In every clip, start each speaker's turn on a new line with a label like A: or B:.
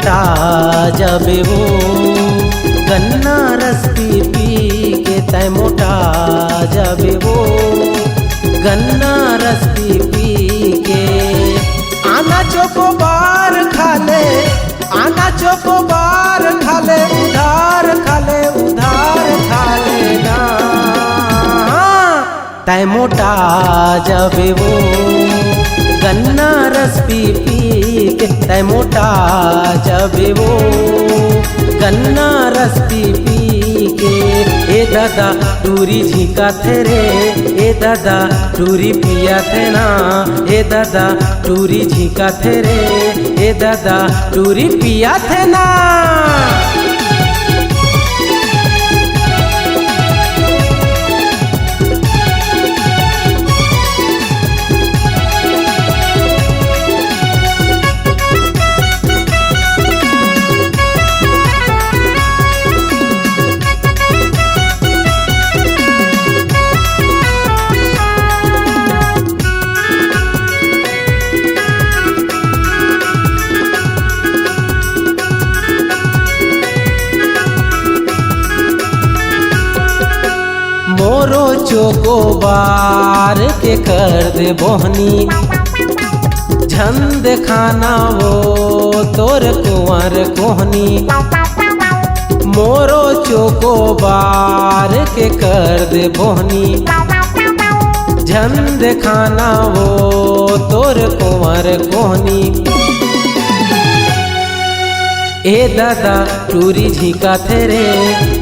A: मोटा जाबे वो गन्ना रस पी पी के तय मोटा जाबे वो गन्ना रस पी पी के। आना चोकोबार खा ले, आना चोकोबार खा ले, उधार खा ले, उधार खा ले ना। तय मोटा जाबे वो गन्ना रस पी पी के तय मोटा जाबे वो गन्ना रस पी पी के। ए दादा टूरी झीका थे रे, ए दादा टूरी पिया थे ना, ए दादा टूरी झीका थे रे, ए दादा टूरी पिया थे ना। मोरो चोकोबार के कर दे बोहनी झंद खाना वो तोर कुंवर कोहनी। मोरो चोकोबार के कर दे बोहनी झंद खाना वो तोर कुंवर कोहनी। ए दादा टूरी झीका थे रे,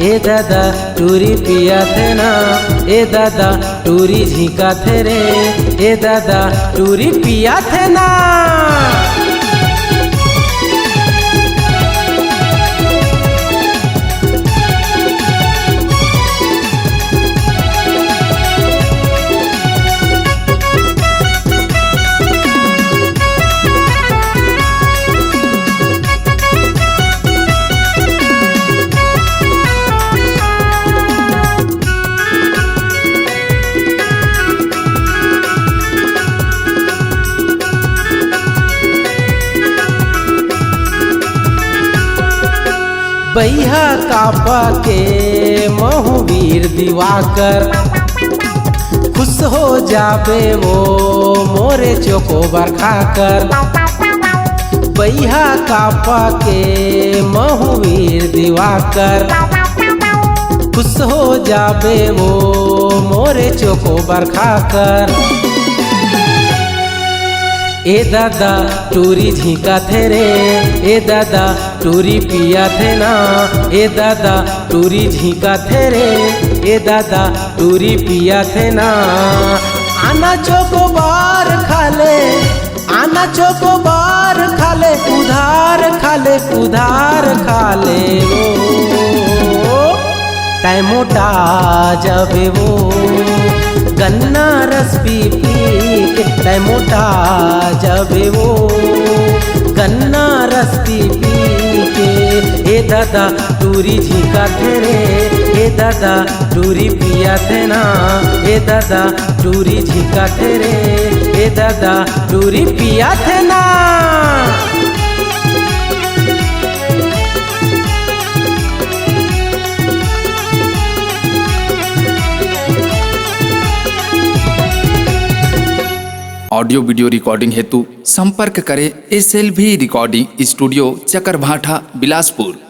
A: ए दादा टूरी पिया थे ना, ए दादा टूरी झीका थे रे, ए दादा टूरी पिया थे ना। बैहा कापा के महवीर दिवाकर खुश हो जाबे वो मोरे चोकोबार खाकर। बैहा कापा के महवीर दिवाकर खुश हो जाबे वो मोरे चोकोबार खाकर। ए दादा टूरी झीका थे रे, ए दादा टूरी पिया थे ना, ए दादा टूरी झीका थे रे, ए दादा टूरी पिया थे ना। आना चोकोबार खा ले, आना चोकोबार खा ले, उधार खा ले, उधार खा ले वो तय मोटा जाबे वो गन्ना रस पी पी के तय मोटा जाबे वो गन्ना रस पी पी के। ए दादा टूरी झीका थे रे, ए दादा टूरी पिया थे ना, ए दादा टूरी झीका थे रे, ए दादा टूरी पिया थे ना।
B: ऑडियो वीडियो रिकॉर्डिंग हेतु संपर्क करें SLV recording studio Chakarbhatha Bilaspur.